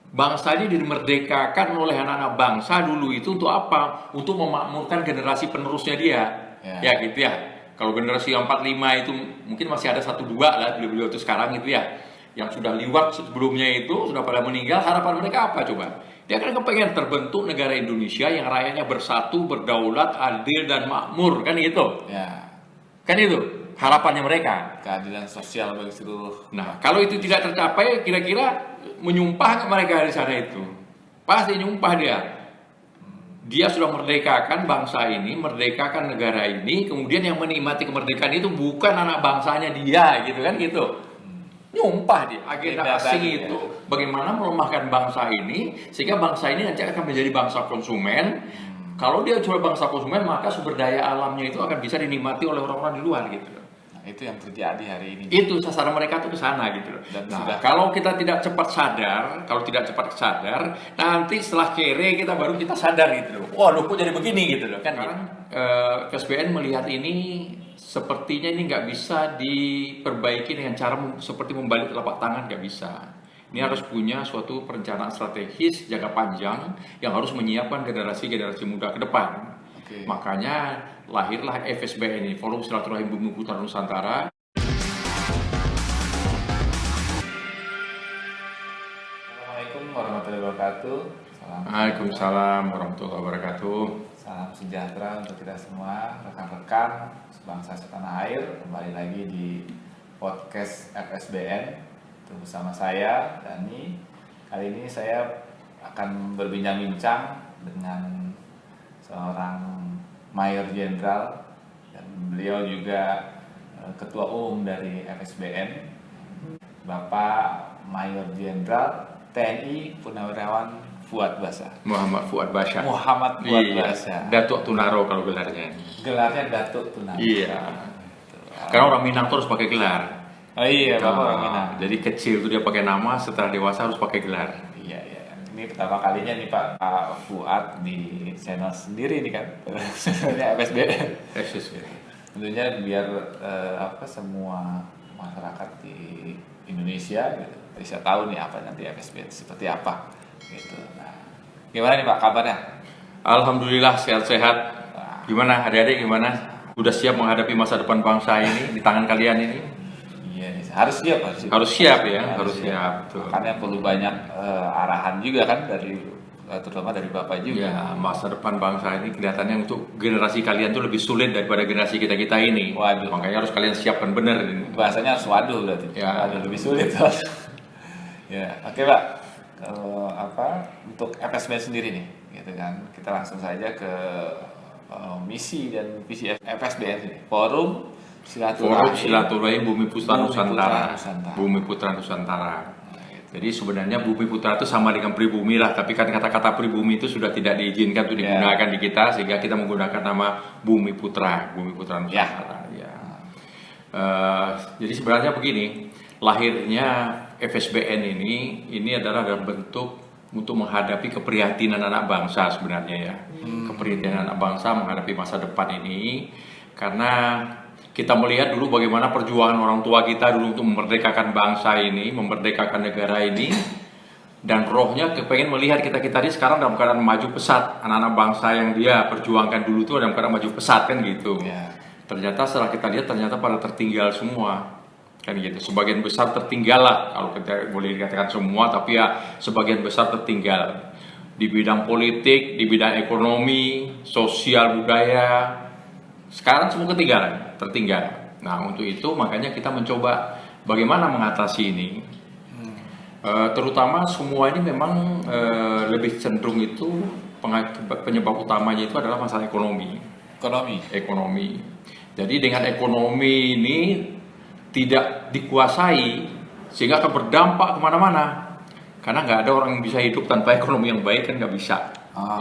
Bangsa ini dimerdekakan oleh anak-anak bangsa dulu itu untuk apa? Untuk memakmurkan generasi penerusnya dia. Ya. Ya gitu ya. Kalau generasi yang 45 itu mungkin masih ada satu dua lah beliau-beliau itu sekarang gitu ya. Yang sudah liwat sebelumnya itu sudah pada meninggal, harapan mereka apa coba? Dia kan kepengen terbentuk negara Indonesia yang rakyatnya bersatu, berdaulat, adil dan makmur kan gitu. Ya. Kan itu harapannya mereka. Keadilan sosial bagi seluruh. Nah, kalau itu tidak tercapai, kira-kira menyumpah nggak mereka di sana itu? Pasti nyumpah dia. Dia sudah merdekakan bangsa ini, merdekakan negara ini, kemudian yang menikmati kemerdekaan itu bukan anak bangsanya dia, gitu kan gitu. Nyumpah dia. Agenda asing itu bagaimana melemahkan bangsa ini sehingga bangsa ini nanti akan menjadi bangsa konsumen. Kalau dia cuma bangsa konsumen, maka sumber daya alamnya itu akan bisa dinikmati oleh orang-orang di luar gitu. Itu yang terjadi hari ini. Itu sasaran mereka tuh ke sana gitu loh. Dan Nah, sudah. kalau kita tidak cepat sadar, nanti setelah kere kita sadar gitu loh. Waduh, kok jadi begini gitu loh kan. Sekarang KSBN melihat ini sepertinya ini nggak bisa diperbaiki dengan cara seperti membalik telapak tangan, nggak bisa. Ini harus punya suatu perencanaan strategis jangka panjang yang harus menyiapkan generasi-generasi muda ke depan. Oke. Makanya lahirlah FSBN ini, Forum Silaturahim Bumi Putra Nusantara. Assalamualaikum warahmatullahi wabarakatuh. Waalaikumsalam warahmatullahi wabarakatuh. Salam sejahtera untuk kita semua, rekan-rekan sebangsa setanah air. Kembali lagi di podcast FSBN. Itu bersama saya, Dani. Kali ini saya akan berbincang-bincang dengan seorang Mayor Jenderal dan beliau juga Ketua Umum dari FSBN, Bapak Mayor Jenderal TNI Purnawirawan Fuad Basa. Muhammad Fuad Basa. Muhammad Fuad Iya, Basa. Datuk Tunaro kalau gelarnya. Gelarnya Datuk Tunaro. Iya. Karena orang Minang tuh harus pakai gelar. Oh iya, Bapak orang Minang. Jadi kecil tuh dia pakai nama, setelah dewasa harus pakai gelar. Iya, iya. Ini pertama kalinya nih Pak Fuad di channel sendiri nih kan. Channelnya FSBN. Tentunya biar semua masyarakat di Indonesia gitu bisa tahu nih apa nanti FSBN seperti apa gitu. Nah, gimana nih Pak kabarnya? Alhamdulillah sehat-sehat. Gimana adik-adik gimana? Udah siap menghadapi masa depan bangsa ini di tangan kalian ini? Iya, harus siap, Harus siap ya, harus siap. Betul. Makanya perlu banyak arahan juga kan dari terutama dari Bapak juga. Ya, masa depan bangsa ini kelihatannya untuk generasi kalian tuh lebih sulit daripada generasi kita-kita ini. Waduh. Makanya harus kalian siapkan benar. Bahasanya harus waduh berarti. Ya. Waduh, lebih sulit. Ya, oke Pak. Kalau untuk FSBN sendiri nih, gitu kan. Kita langsung saja ke misi dan visi FSBN ini. Forum Silaturahim Bumi Putra Nusantara. Nusantara. Bumi Putra Nusantara. Jadi sebenarnya Bumi Putra itu sama dengan pribumi lah, tapi kan kata-kata pribumi itu sudah tidak diizinkan untuk digunakan di kita, sehingga kita menggunakan nama Bumi Putra Nusantara. Ya. Jadi sebenarnya begini, lahirnya FSBN ini adalah dalam bentuk untuk menghadapi keprihatinan anak bangsa sebenarnya ya. Keprihatinan anak bangsa menghadapi masa depan ini, karena kita melihat dulu bagaimana perjuangan orang tua kita dulu untuk memerdekakan bangsa ini, memerdekakan negara ini, dan rohnya kepengen melihat kita-kita ini sekarang dalam keadaan maju pesat. Anak-anak bangsa yang dia perjuangkan dulu itu dalam keadaan maju pesat kan gitu. Ya. Ternyata setelah kita lihat ternyata pada tertinggal semua kan gitu. Sebagian besar tertinggal lah, kalau kita boleh dikatakan semua, tapi ya sebagian besar tertinggal di bidang politik, di bidang ekonomi, sosial, budaya. Sekarang semua tertinggal. Nah, untuk itu makanya kita mencoba bagaimana mengatasi ini. Terutama semua ini memang lebih cenderung itu penyebab utamanya itu adalah masalah ekonomi. Jadi dengan ekonomi ini tidak dikuasai sehingga akan berdampak kemana-mana. Karena nggak ada orang yang bisa hidup tanpa ekonomi yang baik, kan nggak bisa.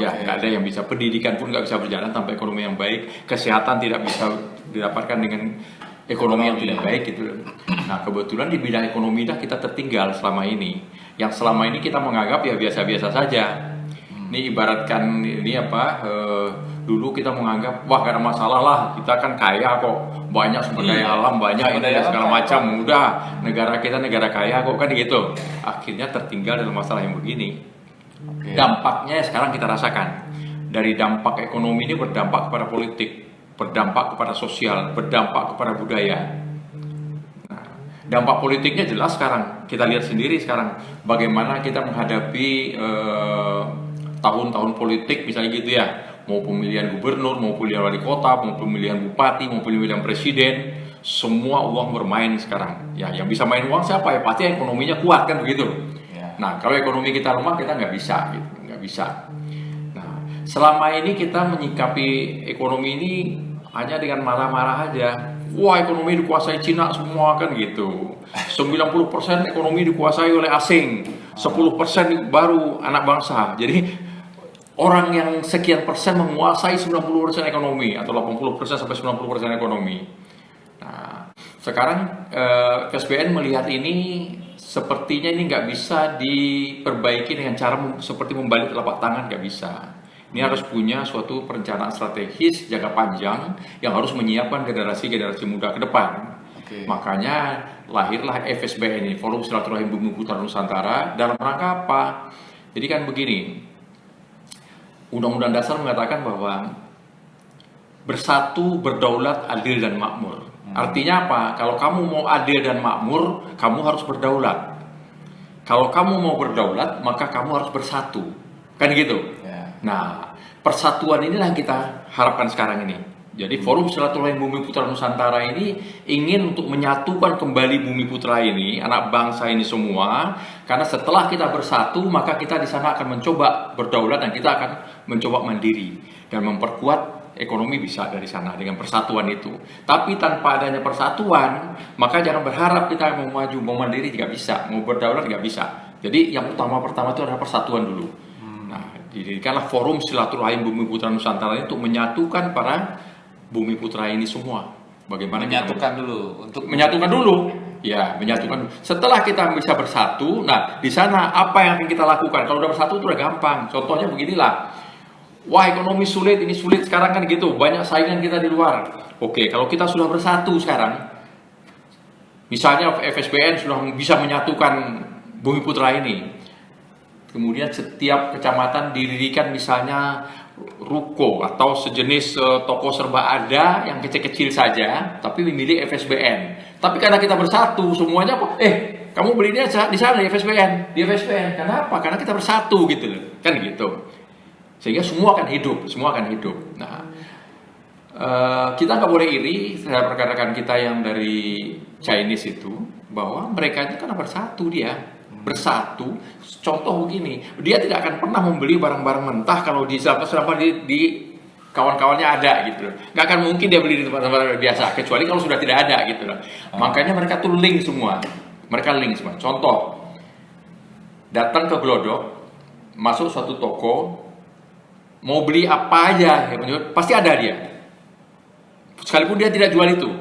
Ya, nggak ada yang bisa. Pendidikan pun nggak bisa berjalan tanpa ekonomi yang baik. Kesehatan tidak bisa didapatkan dengan ekonomi yang tidak baik gitu. Nah, kebetulan di bidang ekonomi dah kita tertinggal selama ini. Yang selama ini kita menganggap ya biasa-biasa saja. Ini ibaratkan ini Dulu kita menganggap, wah gak ada masalah lah, kita kan kaya kok, banyak sumber daya alam, banyak ini segala macam, mudah, negara kita negara kaya kok, kan gitu. Akhirnya tertinggal dalam masalah yang begini. Dampaknya sekarang kita rasakan. Dari dampak ekonomi ini berdampak kepada politik, berdampak kepada sosial, berdampak kepada budaya. Nah, dampak politiknya jelas sekarang, kita lihat sendiri sekarang, bagaimana kita menghadapi tahun-tahun politik misalnya gitu ya, mau pemilihan gubernur, mau pemilihan wali kota, mau pemilihan bupati, mau pemilihan presiden, semua uang bermain sekarang. Ya, yang bisa main uang siapa ya? Pasti ekonominya kuat kan begitu. Ya. Nah, kalau ekonomi kita lemah kita nggak bisa, gitu. Nggak bisa. Nah, selama ini kita menyikapi ekonomi ini hanya dengan marah-marah aja. Wah, ekonomi dikuasai Cina semua kan gitu. 90% ekonomi dikuasai oleh asing, 10% baru anak bangsa. Jadi orang yang sekian persen menguasai 90% ekonomi atau 80% sampai 90% ekonomi. Nah, sekarang FSBN melihat ini sepertinya ini nggak bisa diperbaiki dengan cara seperti membalik telapak tangan, nggak bisa. Ini harus punya suatu perencanaan strategis jangka panjang yang harus menyiapkan generasi-generasi muda ke depan. Makanya lahirlah FSBN ini, Forum Silaturahim Bumi Putra Nusantara, dalam rangka apa? Jadi kan begini, Undang-Undang Dasar mengatakan bahwa bersatu, berdaulat, adil dan makmur. Artinya apa? Kalau kamu mau adil dan makmur, kamu harus berdaulat. Kalau kamu mau berdaulat, maka kamu harus bersatu. Kan gitu? Ya. Nah, persatuan inilah yang kita harapkan sekarang ini. Jadi Forum Silaturahim Bumi Putra Nusantara ini ingin untuk menyatukan kembali Bumi Putra ini, anak bangsa ini semua. Karena setelah kita bersatu, maka kita di sana akan mencoba berdaulat dan kita akan mencoba mandiri dan memperkuat ekonomi bisa dari sana dengan persatuan itu. Tapi tanpa adanya persatuan, maka jangan berharap kita mau maju, mau mandiri tidak bisa, mau berdaulat tidak bisa. Jadi yang pertama itu adalah persatuan dulu. Nah, didirikanlah Forum Silaturahim Bumi Putra Nusantara ini untuk menyatukan para Bumi Putra ini semua. Bagaimana menyatukan menyatukan dulu. Ya, menyatukan. Setelah kita bisa bersatu, nah di sana apa yang akan kita lakukan? Kalau udah bersatu itu udah gampang. Contohnya beginilah. Wah, ekonomi sulit, ini sulit sekarang kan gitu. Banyak saingan kita di luar. Oke, kalau kita sudah bersatu sekarang, misalnya FSBN sudah bisa menyatukan Bumi Putra ini. Kemudian setiap kecamatan didirikan misalnya ruko atau sejenis toko serba ada yang kecil-kecil saja, tapi memilih FSBN. Tapi karena kita bersatu semuanya, kamu belinya di sana di FSBN, Kenapa? Karena kita bersatu gitu loh, kan gitu. Sehingga semua akan hidup, Nah, kita nggak boleh iri terhadap rekan-rekan kita yang dari Chinese itu, bahwa mereka itu kan bersatu bersatu. Contoh begini, dia tidak akan pernah membeli barang-barang mentah kalau di kawan-kawannya ada gitu loh. Nggak akan mungkin dia beli di tempat-tempat biasa, kecuali kalau sudah tidak ada gitu loh. Makanya mereka tuh link semua. Contoh, datang ke Glodok, masuk suatu toko, mau beli apa aja, pasti ada dia. Sekalipun dia tidak jual itu,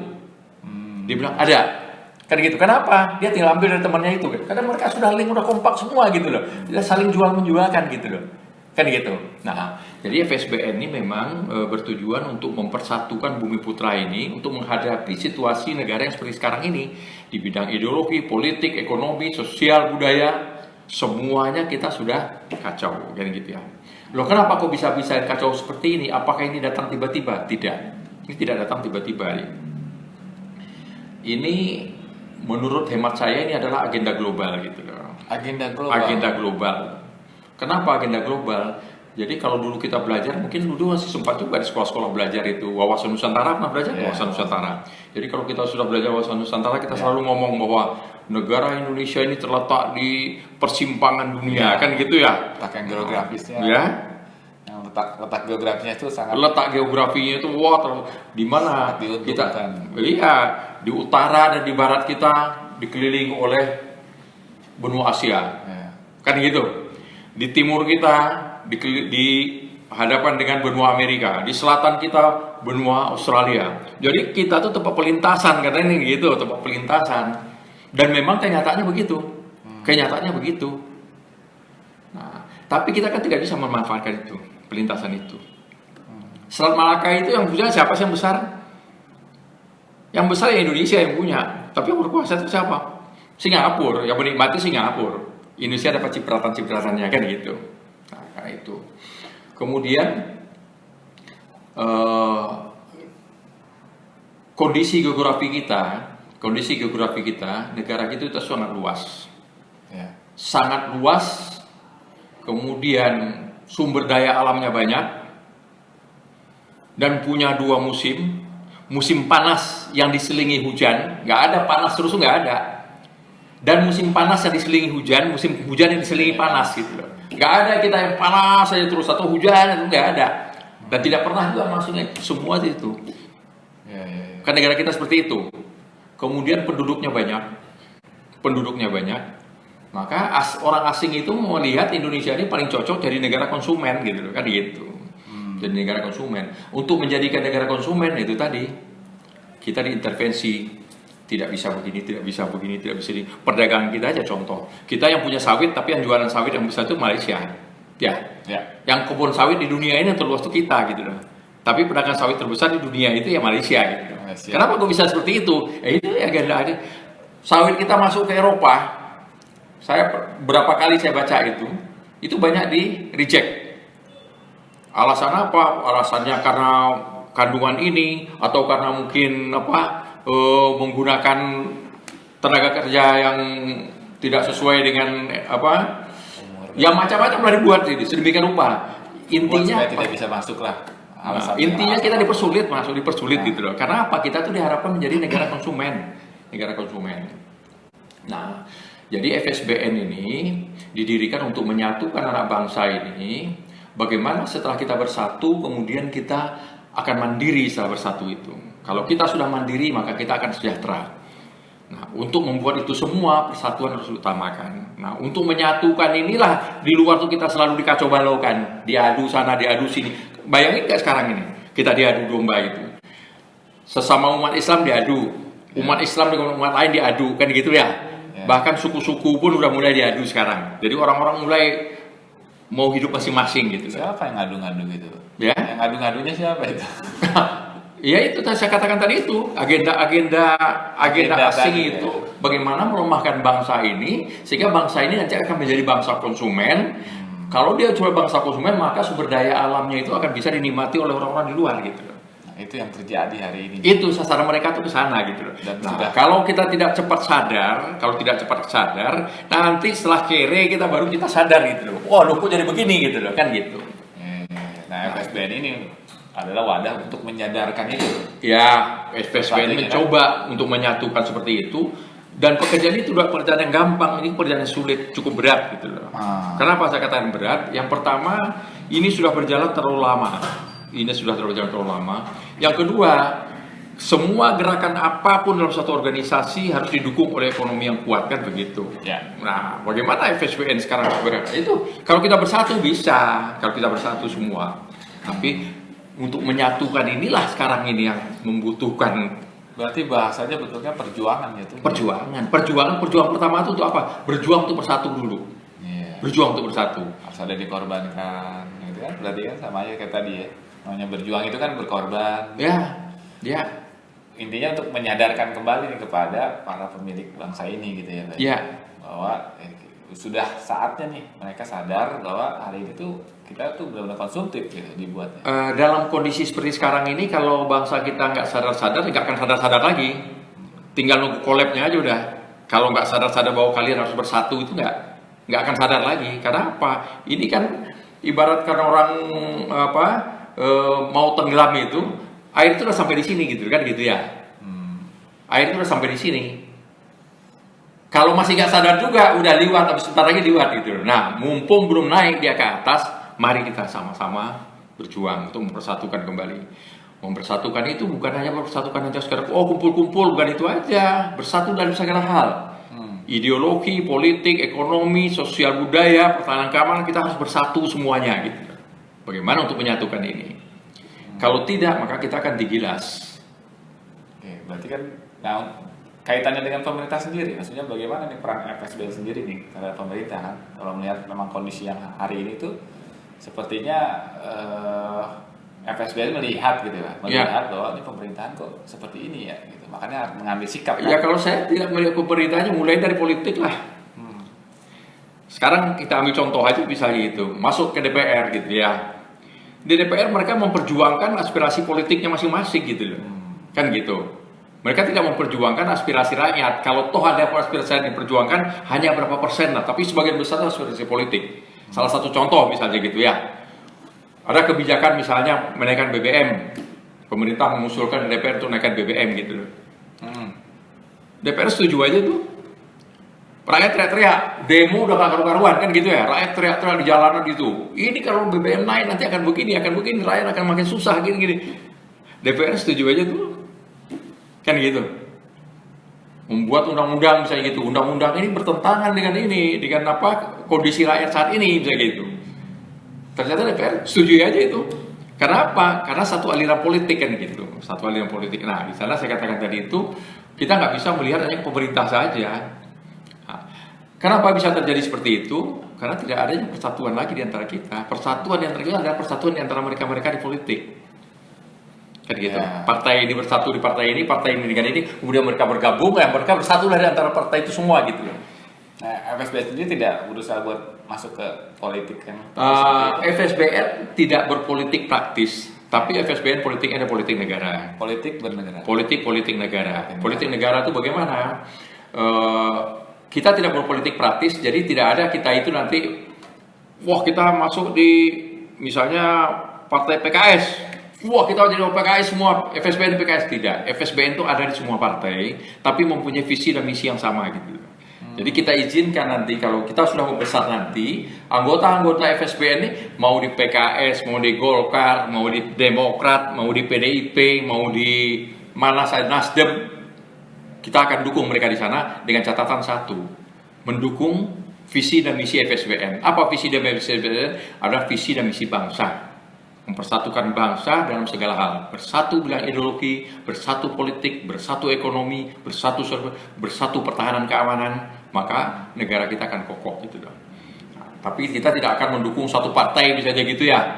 dia bilang ada. Kan gitu. Kenapa? Dia tinggal ambil dari temannya itu. Karena mereka sudah link, udah kompak semua gitu loh. Dia saling jual menjualkan gitu loh. Kan gitu. Nah, jadi FSBN ini memang bertujuan untuk mempersatukan Bumi Putra ini untuk menghadapi situasi negara yang seperti sekarang ini di bidang ideologi, politik, ekonomi, sosial, budaya, semuanya kita sudah kacau, kan gitu ya. Loh, kenapa kok bisa kacau seperti ini? Apakah ini datang tiba-tiba? Tidak. Ini tidak datang tiba-tiba. Ini menurut hemat saya ini adalah agenda global gitu loh. Agenda global. Kenapa agenda global? Jadi kalau dulu kita belajar, mungkin dulu masih sempat juga di sekolah-sekolah belajar itu wawasan Nusantara, pernah belajar wawasan Nusantara. Jadi kalau kita sudah belajar wawasan Nusantara, kita selalu ngomong bahwa negara Indonesia ini terletak di persimpangan dunia, kan gitu ya. Letak geografisnya. Ya. Letak geografisnya itu sangat. Letak geografinya itu di mana kita? Iya, di utara dan di barat kita dikelilingi oleh benua Asia, kan gitu. Di timur kita dihadapkan dengan benua Amerika, di selatan kita benua Australia. Jadi kita tuh tempat pelintasan, katanya gitu, tempat pelintasan. Dan memang kenyataannya begitu. Nah, tapi kita kan tidak bisa memanfaatkan itu, pelintasan itu. Selat Malaka itu yang punya siapa sih yang besar? Yang besar ya Indonesia yang punya. Tapi yang berkuasa itu siapa? Singapura. Yang menikmati Singapura. Indonesia dapat cipratan-cipratannya kan gitu. Nah itu. Kemudian kondisi geografi kita, negara kita itu sangat luas. Ya. Sangat luas. Kemudian sumber daya alamnya banyak. Dan punya 2 musim. Musim panas yang diselingi hujan, nggak ada panas terus, nggak ada. Dan musim panas yang diselingi hujan, musim hujan yang diselingi panas gitu loh. Nggak ada kita yang panas saja terus atau hujan itu nggak ada. Dan tidak pernah juga maksudnya semua itu. Ya. Kan negara kita seperti itu. Kemudian penduduknya banyak, maka orang asing itu melihat Indonesia ini paling cocok jadi negara konsumen gitu loh, kan gitu. Jadi negara konsumen. Untuk menjadikan negara konsumen itu tadi kita diintervensi, tidak bisa begini, tidak bisa begini, tidak bisa ini. Perdagangan kita aja contoh. Kita yang punya sawit tapi yang jualan sawit yang besar itu Malaysia. Ya. Yang kebun sawit di dunia ini yang terluas itu kita gitu loh. Tapi pedagang sawit terbesar di dunia itu ya Malaysia gitu. Kenapa kok bisa seperti itu? Itu agenda ada. Sawit kita masuk ke Eropa. Berapa kali saya baca itu banyak di reject. Alasan apa? Alasannya karena kandungan ini atau karena mungkin menggunakan tenaga kerja yang tidak sesuai dengan yang macam-macam lah dibuat ini sedemikian rupa. Intinya tidak bisa masuk lah. Intinya kita dipersulit gitu loh. Karena apa? Kita tuh diharapkan menjadi negara konsumen. Nah, jadi FSBN ini didirikan untuk menyatukan anak bangsa ini. Bagaimana setelah kita bersatu, kemudian kita akan mandiri setelah bersatu itu. Kalau kita sudah mandiri, maka kita akan sejahtera. Nah, untuk membuat itu semua, persatuan harus diutamakan. Nah, untuk menyatukan inilah, di luar tuh kita selalu dikacau balaukan. Diadu sana, diadu sini. Bayangin nggak sekarang ini? Kita diadu domba itu. Sesama umat Islam diadu. Umat Islam dengan umat lain diadu. Kan gitu ya? Bahkan suku-suku pun udah mulai diadu sekarang. Jadi orang-orang mulai mau hidup masing-masing gitu. Siapa yang ngadu-ngadu gitu? Ya. Yang ngadu-ngadunya siapa itu? Ya itu saya katakan tadi itu agenda asing itu bagaimana melemahkan bangsa ini sehingga bangsa ini nanti akan menjadi bangsa konsumen. Kalau dia cuma bangsa konsumen maka sumber daya alamnya itu akan bisa dinikmati oleh orang-orang di luar gitu. Nah, itu yang terjadi hari ini. Itu sasaran mereka tuh ke sana gitu loh. Kalau kita tidak cepat sadar, nanti setelah kere kita baru kita sadar gitu loh. Wah, kok jadi begini gitu loh, kan gitu. Nah, FSBN ini adalah wadah untuk menyadarkan itu. Ya, FSBN mencoba untuk menyatukan seperti itu. Dan pekerjaan itu bukan pekerjaan yang gampang, ini pekerjaan yang sulit, cukup berat gitu loh. Kenapa saya katakan berat? Yang pertama, ini sudah berjalan terlalu lama. Yang kedua, semua gerakan apapun dalam satu organisasi harus didukung oleh ekonomi yang kuat, kan begitu. Ya. Nah, bagaimana FSBN sekarang bergerak? Itu kalau kita bersatu bisa, kalau kita bersatu semua. Tapi untuk menyatukan inilah sekarang ini yang membutuhkan. Berarti bahasanya betulnya perjuangan gitu. Perjuangan pertama itu untuk apa? Berjuang untuk bersatu dulu. Berjuang untuk bersatu. Harus ada dikorbankan, gitu kan? Berarti kan sama aja kayak tadi ya. Namanya berjuang itu kan berkorban. Ya. Intinya untuk menyadarkan kembali nih kepada para pemilik bangsa ini gitu ya. Ya. Bahwa sudah saatnya nih mereka sadar bahwa hari ini tuh kita tuh benar-benar konsumtif gitu dibuatnya. Dalam kondisi seperti sekarang ini kalau bangsa kita nggak sadar-sadar, nggak akan sadar-sadar lagi. Tinggal nunggu collab-nya aja udah. Kalau nggak sadar-sadar bahwa kalian harus bersatu itu nggak akan sadar lagi. Karena apa? Ini kan ibaratkan orang mau tenggelam itu, air itu udah sampai di sini gitu kan gitu ya. Air itu udah sampai di sini. Kalau masih nggak sadar juga, udah liwat, tapi sebentar lagi liwat gitu. Nah, mumpung belum naik dia ke atas, mari kita sama-sama berjuang untuk mempersatukan kembali. Mempersatukan itu bukan hanya mempersatukan hanya sekedar kumpul-kumpul, bukan itu aja. Bersatu dalam segala hal. Ideologi, politik, ekonomi, sosial budaya, pertahanan keamanan, kita harus bersatu semuanya gitu. Bagaimana untuk menyatukan ini? Kalau tidak, maka kita akan digilas. Oke, berarti kan kaitannya dengan pemerintah sendiri, maksudnya bagaimana nih peran FSBN sendiri nih terhadap pemerintah kan? Kalau melihat memang kondisi yang hari ini tuh sepertinya FSBN melihat gitu ya, melihat bahwa ini pemerintahan kok seperti ini ya, gitu. Makanya mengambil sikap. Ya kalau saya tidak melihat pemerintahnya mulai dari politik lah. Sekarang kita ambil contoh aja misalnya gitu, masuk ke DPR gitu ya. Di DPR mereka memperjuangkan aspirasi politiknya masing-masing gitu loh, kan gitu. Mereka tidak memperjuangkan aspirasi rakyat. Kalau toh ada aspirasi yang diperjuangkan hanya berapa persen lah, tapi sebagian besar aspirasi politik. Salah satu contoh misalnya gitu ya. Ada kebijakan misalnya menaikkan BBM. Pemerintah mengusulkan DPR untuk naikkan BBM gitu loh. DPR setuju aja tuh. Rakyat teriak-teriak, demo udah gak karu-karuan kan gitu ya. Rakyat teriak-teriak di jalanan gitu. Ini kalau BBM naik nanti akan begini, rakyat akan makin susah gini-gini. DPR setuju aja tuh. Kan gitu. Membuat undang-undang misalnya gitu. Undang-undang ini bertentangan dengan apa kondisi rakyat saat ini misalnya gitu. Ternyata DPR setuju aja itu. Karena apa? Karena satu aliran politik kan gitu. Satu aliran politik. Nah, di sana saya katakan tadi itu kita nggak bisa melihat hanya pemerintah saja. Nah, kenapa bisa terjadi seperti itu? Karena tidak adanya persatuan lagi di antara kita. Persatuan di antara kita adalah persatuan di antara mereka di politik. Kan gitu. Ya. Partai ini bersatu di partai ini dengan ini, kemudian mereka bergabung, mereka bersatu dari antara partai itu semua gitu. Nah, FSBN sendiri tidak berusaha buat masuk ke politik kan? FSBN tidak berpolitik praktis, tapi FSBN politiknya ada politik negara. Politik bernegara. Politik negara. Politik negara itu bagaimana? Kita tidak berpolitik praktis, jadi tidak ada kita itu nanti, wah kita masuk di misalnya partai PKS, wah kita jadi PKS semua, FSBN PKS tidak. FSBN itu ada di semua partai, tapi mempunyai visi dan misi yang sama gitu. Jadi kita izinkan nanti kalau kita sudah besar nanti, anggota-anggota FSBN ini mau di PKS, mau di Golkar, mau di Demokrat, mau di PDIP, mau di mana saja Nasdem, kita akan dukung mereka di sana dengan catatan satu, mendukung visi dan misi FSBN. Apa visi dan misi FSBN? Adalah visi dan misi bangsa. Mempersatukan bangsa dalam segala hal, bersatu bilang ideologi, bersatu politik, bersatu ekonomi, bersatu pertahanan keamanan, maka negara kita akan kokoh gitu dong. Nah, tapi kita tidak akan mendukung satu partai misalnya gitu ya.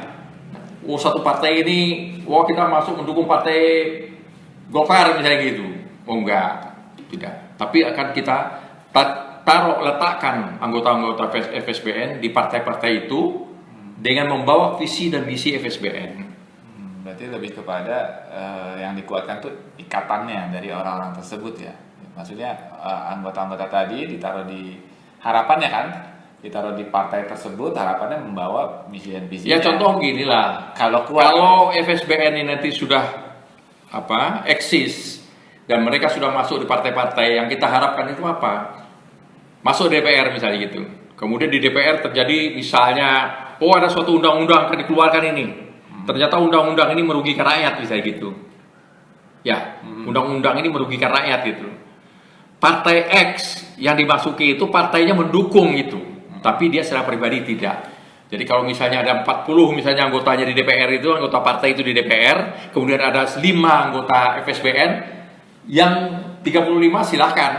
Oh satu partai ini, wah kita masuk mendukung partai Golkar misalnya gitu. Oh enggak, tidak. Tapi akan kita letakkan anggota-anggota FSBN di partai-partai itu dengan membawa visi dan misi FSBN. Berarti lebih kepada yang dikuatkan tuh ikatannya dari orang-orang tersebut ya. Maksudnya anggota-anggota tadi ditaruh di harapannya kan, ditaruh di partai tersebut, harapannya membawa misi dan visi. Ya contoh gini lah, kalau FSBN ini nanti sudah eksis dan mereka sudah masuk di partai-partai, yang kita harapkan itu apa? Masuk DPR misalnya gitu. Kemudian di DPR terjadi misalnya, oh ada suatu undang-undang akan dikeluarkan ini. Ternyata undang-undang ini merugikan rakyat misalnya gitu. Ya, undang-undang ini merugikan rakyat gitu. Partai X yang dimasuki itu partainya mendukung itu, tapi dia secara pribadi tidak. Jadi kalau misalnya ada 40 misalnya anggotanya di DPR itu, anggota partai itu di DPR, kemudian ada 5 anggota FSBN, yang 35 silahkan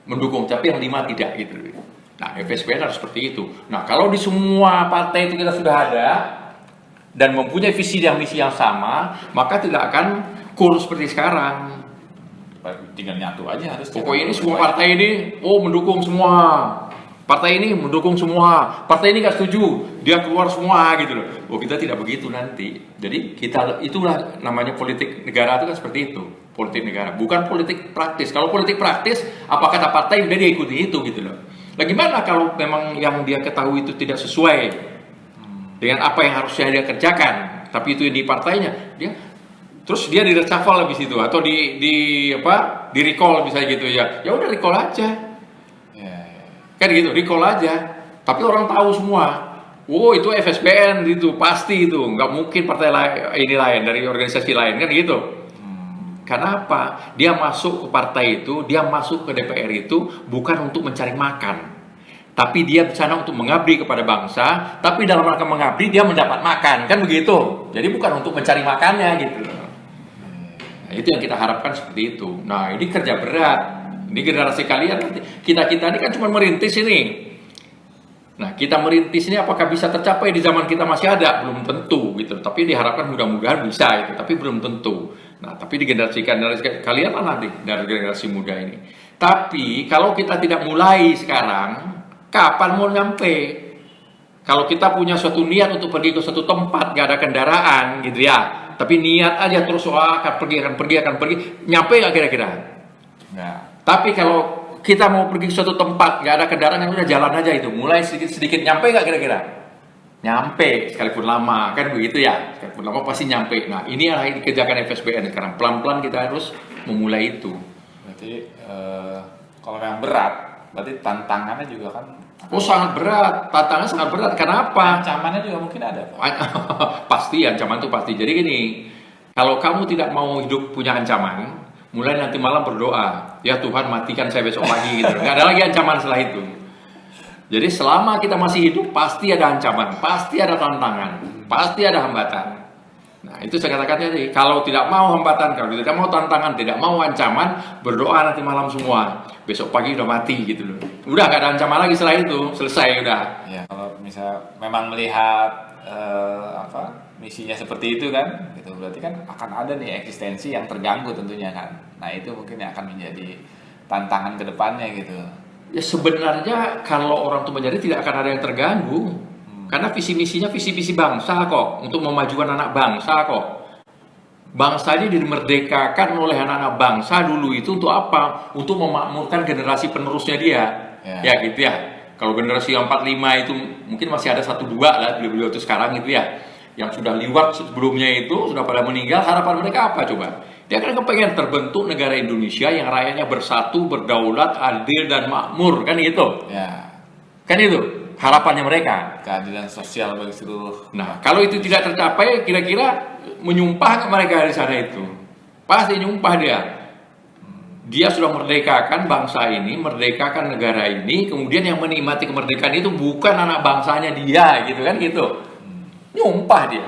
mendukung, tapi yang 5 tidak gitu. Nah, FSBN harus seperti itu. Nah, kalau di semua partai itu kita sudah ada dan mempunyai visi dan misi yang sama, maka tidak akan kurus seperti sekarang. Tinggal nyatu aja harus. Pokoknya ini semua partai ini, mendukung semua. Partai ini mendukung semua. Partai ini nggak setuju, dia keluar semua gitu loh. Kita tidak begitu nanti. Jadi itulah namanya politik negara itu kan seperti itu. Politik negara, bukan politik praktis. Kalau politik praktis, apa kata partai udah dia ikuti itu gitu loh. Bagaimana kalau memang yang dia ketahui itu tidak sesuai dengan apa yang harusnya dia kerjakan, tapi itu di partainya, terus dia di-reshuffle habis itu atau di recall misalnya gitu ya. Ya udah recall aja. Kan gitu, recall aja. Tapi orang tahu semua. Itu FSBN itu pasti itu, nggak mungkin partai lain dari organisasi lain kan gitu. Karena apa? Dia masuk ke partai itu, dia masuk ke DPR itu bukan untuk mencari makan, tapi dia di sana untuk mengabdi kepada bangsa. Tapi dalam rangka mengabdi dia mendapat makan, kan begitu. Jadi bukan untuk mencari makannya gitu. Nah, itu yang kita harapkan seperti itu. Nah, ini kerja berat. Ini generasi kalian nanti. Kita ini kan cuma merintis ini. Nah, kita merintis ini apakah bisa tercapai di zaman kita masih ada? Belum tentu gitu. Tapi diharapkan mudah-mudahan bisa gitu, tapi belum tentu. Nah, tapi di generasi kalian lah nanti dari generasi muda ini. Tapi kalau kita tidak mulai sekarang, kapan mau nyampe? Kalau kita punya suatu niat untuk pergi ke suatu tempat, gak ada kendaraan gitu ya. Tapi niat aja terus, akan pergi, nyampe gak kira-kira? Nah. Tapi kalau kita mau pergi ke suatu tempat, nggak ada kendaraan, yang udah jalan aja itu. Mulai sedikit nyampe nggak kira-kira? Nyampe, sekalipun lama, kan begitu ya. Sekalipun lama pasti nyampe. Nah, ini yang dikerjakan FSBN sekarang. Pelan-pelan kita harus memulai itu. Berarti kalau memang berat, berarti tantangannya juga kan? Oh, sangat berat. Tantangannya sangat berat. Kenapa? Ancamannya juga mungkin ada, Pak. Pasti, ancaman itu pasti. Jadi gini, kalau kamu tidak mau hidup punya ancaman, mulai nanti malam berdoa, ya Tuhan matikan saya besok pagi gitu. Nggak ada lagi ancaman setelah itu. Jadi selama kita masih hidup pasti ada ancaman, pasti ada tantangan, pasti ada hambatan. Nah itu saya katakan tadi, kalau tidak mau hambatan, kalau tidak mau tantangan, tidak mau ancaman, berdoa nanti malam semua. Besok pagi udah mati gitu loh. Udah nggak ada ancaman lagi setelah itu, selesai udah. Ya, kalau misal memang melihat misinya seperti itu kan, gitu berarti kan akan ada nih eksistensi yang terganggu tentunya kan. Nah itu mungkin yang akan menjadi tantangan ke depannya gitu. Ya sebenarnya kalau orang itu menjadi tidak akan ada yang terganggu, karena visi misinya visi bangsa kok, untuk memajukan anak bangsa kok. Bangsa ini dimerdekakan oleh anak-anak bangsa dulu itu untuk apa? Untuk memakmurkan generasi penerusnya dia, ya gitu ya. Kalau generasi yang 45 itu mungkin masih ada 1-2 lah beliau-beliau itu sekarang gitu ya. Yang sudah liwat sebelumnya itu sudah pada meninggal, harapan mereka apa coba? Dia kan kepengen terbentuk negara Indonesia yang rakyatnya bersatu, berdaulat, adil dan makmur, kan gitu. Ya. Kan itu harapannya mereka. Keadilan sosial bagi seluruh. Nah, kalau itu tidak tercapai, kira-kira menyumpah ke mereka di sana itu? Pasti nyumpah dia. Dia sudah merdekakan bangsa ini, merdekakan negara ini, kemudian yang menikmati kemerdekaan itu bukan anak bangsanya dia, gitu kan gitu. Nyumpah dia.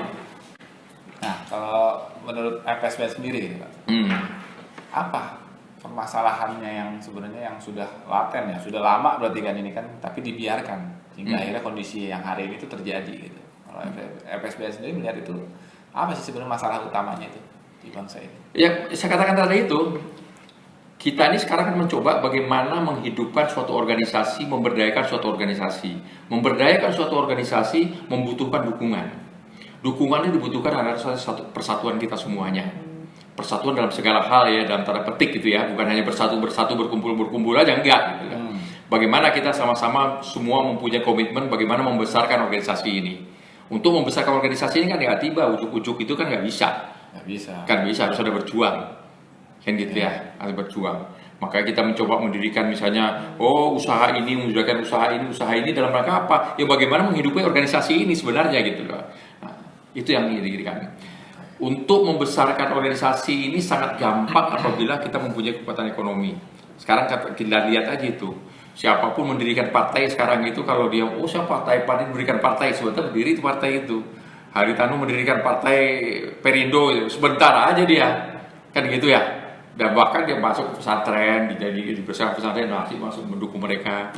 Nah, kalau menurut FSB sendiri, Pak, apa permasalahannya yang sebenarnya yang sudah laten ya, sudah lama berarti kan ini kan, tapi dibiarkan hingga akhirnya kondisi yang hari ini itu terjadi gitu. Kalau FSB sendiri melihat itu apa sih sebenarnya masalah utamanya itu di bangsa ini? Ya, saya katakan tadi itu. Kita ini sekarang kan mencoba bagaimana menghidupkan suatu organisasi, memberdayakan suatu organisasi. Memberdayakan suatu organisasi membutuhkan dukungan. Dukungan ini dibutuhkan adalah satu persatuan kita semuanya. Persatuan dalam segala hal ya, dalam tanda petik gitu ya. Bukan hanya bersatu, berkumpul aja, enggak. Gitu. Bagaimana kita sama-sama semua mempunyai komitmen bagaimana membesarkan organisasi ini. Untuk membesarkan organisasi ini kan nggak tiba, ujuk-ujuk itu kan nggak bisa. Nggak bisa. Kan bisa, harus ada berjuang. Kan gitu ya, harus berjuang. Makanya kita mencoba mendirikan misalnya, usaha ini, mewujudkan usaha ini dalam rangka apa? Ya bagaimana menghidupi organisasi ini sebenarnya gitu loh. Nah, itu yang didirikan. Untuk membesarkan organisasi ini sangat gampang apabila kita mempunyai kekuatan ekonomi. Sekarang kita lihat aja itu. Siapapun mendirikan partai sekarang itu, kalau dia, siapa partai mendirikan partai, sebentar berdiri itu partai itu. Haritanu mendirikan partai Perindo, sebentar aja dia. Kan gitu ya. Dan bahkan dia masuk ke pesantren, di pesantren masuk mendukung mereka.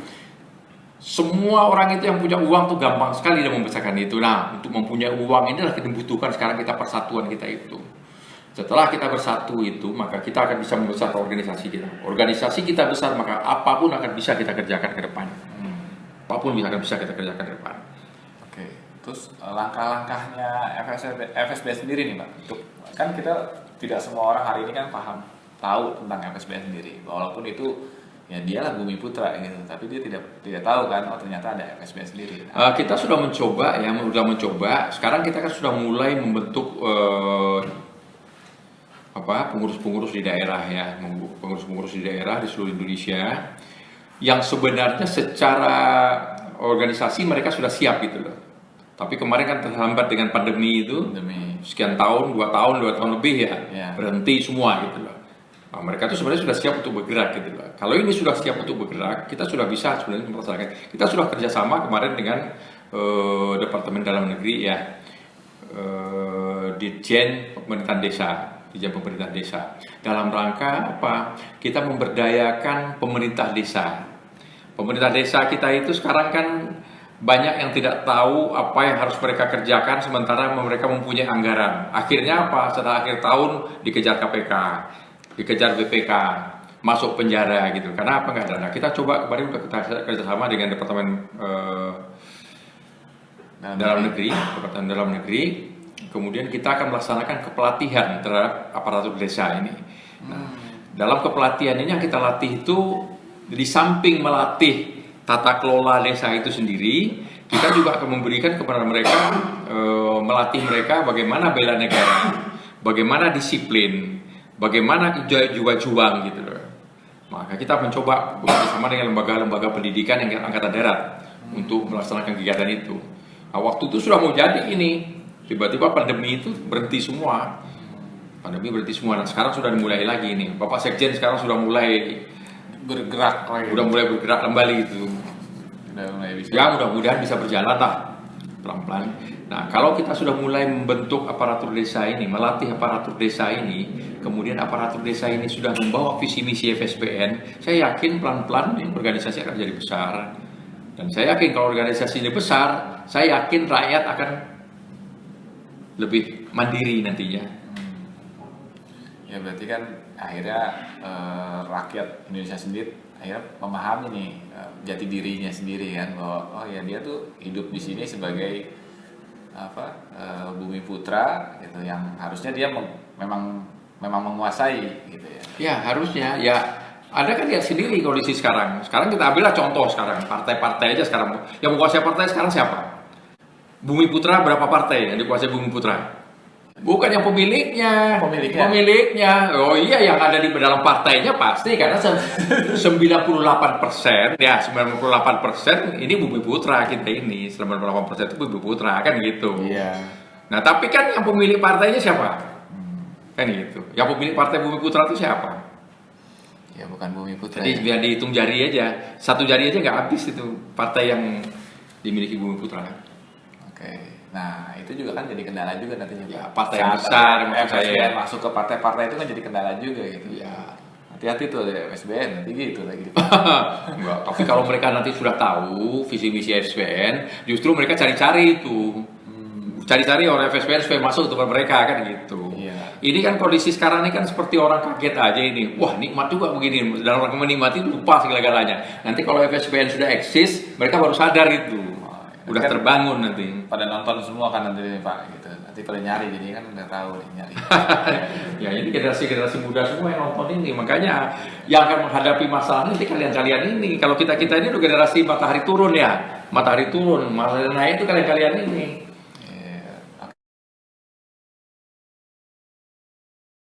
Semua orang itu yang punya uang tuh gampang sekali dia membesarkan itu. Nah, untuk mempunyai uang inilah kita butuhkan sekarang kita persatuan kita itu. Setelah kita bersatu itu, maka kita akan bisa membesarkan organisasi kita. Organisasi kita besar, maka apapun akan bisa kita kerjakan ke depan. Apapun akan bisa kita kerjakan ke depan. Oke, terus langkah-langkahnya FSB sendiri nih Pak. Kan kita tidak semua orang hari ini kan tahu tentang FSB sendiri, walaupun itu ya dialah Bumi Putra gitu, tapi dia tidak tahu kan, ternyata ada FSB sendiri. Kita sudah mencoba ya, sekarang kita kan sudah mulai membentuk pengurus-pengurus di daerah ya, pengurus-pengurus di daerah di seluruh Indonesia, yang sebenarnya secara organisasi mereka sudah siap gitu loh. Tapi kemarin kan terhambat dengan pandemi itu, sekian tahun, 2 tahun lebih ya, berhenti semua gitu loh. Nah, mereka itu sebenarnya sudah siap untuk bergerak gitu loh. Kalau ini sudah siap untuk bergerak, kita sudah bisa sebenarnya melaksanakan. Kita sudah kerjasama kemarin dengan Departemen Dalam Negeri ya, Ditjen Pemerintahan Desa. Dalam rangka apa? Kita memberdayakan pemerintah desa. Pemerintah desa kita itu sekarang kan banyak yang tidak tahu apa yang harus mereka kerjakan sementara mereka mempunyai anggaran. Akhirnya apa? Setelah akhir tahun dikejar KPK, dikejar BPK, masuk penjara gitu. Karena apa? Nggak ada. Nah, kita coba kemarin udah kita kerjasama dengan Departemen Dalam Negeri. Kemudian kita akan melaksanakan kepelatihan terhadap aparatur desa ini. Nah, dalam kepelatihan ini yang kita latih itu di samping melatih tata kelola desa itu sendiri, kita juga akan memberikan kepada mereka, melatih mereka bagaimana bela negara, bagaimana disiplin, bagaimana jiwa juang gitu loh. Maka kita mencoba bekerjasama dengan lembaga-lembaga pendidikan yang angkatan darat untuk melaksanakan kegiatan itu. Nah, waktu itu sudah mau jadi ini, tiba-tiba pandemi itu berhenti semua. Pandemi berhenti semua. Nah, sekarang sudah dimulai lagi nih. Bapak Sekjen sekarang sudah mulai bergerak lagi. Udah mulai bergerak kembali gitu. Ya mudah-mudahan bisa berjalan lah pelan-pelan. Nah, kalau kita sudah mulai membentuk aparatur desa ini, melatih aparatur desa ini, kemudian aparatur desa ini sudah membawa visi misi FSBN, saya yakin pelan-pelan ini organisasi akan jadi besar. Dan saya yakin kalau organisasi ini besar, saya yakin rakyat akan lebih mandiri nantinya. Ya berarti kan akhirnya rakyat Indonesia sendiri akhirnya memahami nih jati dirinya sendiri kan, bahwa oh ya dia tuh hidup di sini sebagai bumi putra gitu, yang harusnya dia memang menguasai gitu ya. Ya harusnya ya. Ada kan lihat sendiri kondisi sekarang. Sekarang kita ambillah contoh sekarang partai-partai aja sekarang. Yang menguasai partai sekarang siapa? Bumi Putra berapa partai yang dikuasai Bumi Putra? Bukan yang pemiliknya. Oh iya, yang ada di dalam partainya pasti karena 98% ya 98% ini Bumi Putra kita ini 98% itu Bumi Putra kan gitu. Iya. Nah tapi kan yang pemilik partainya siapa? Kan gitu. Yang pemilik partai Bumi Putra itu siapa? Ya bukan Bumi Putra. Jadi biar dihitung jari aja, satu jari aja nggak habis itu partai yang dimiliki Bumi Putra. Oke, nah itu juga kan jadi kendala juga nantinya. Ya partai yang besar maksud saya. Masuk ke partai-partai itu kan jadi kendala juga gitu. Ya. Hati-hati tuh ada FSBN nanti gitu lagi. Enggak, tapi kalau mereka nanti sudah tahu visi misi FSBN, justru mereka cari-cari itu. Cari-cari orang FSBN supaya masuk ke mereka kan gitu. Iya. Ini kan kondisi sekarang ini kan seperti orang kaget aja ini. Wah nikmat juga begini. Dan orang menikmati lupa segala-galanya. Nanti kalau FSBN sudah eksis, mereka baru sadar itu. Udah kan terbangun nanti. Pada nonton semua kan nanti Pak gitu. Nanti pada nyari jadi kan udah tahu nih nyari. Ya ini generasi muda semua yang nonton ini. Makanya yang akan menghadapi masalah ini kalian-kalian ini. Kalau kita ini udah generasi matahari turun ya. Matahari turun, matahari naik itu kalian-kalian ini.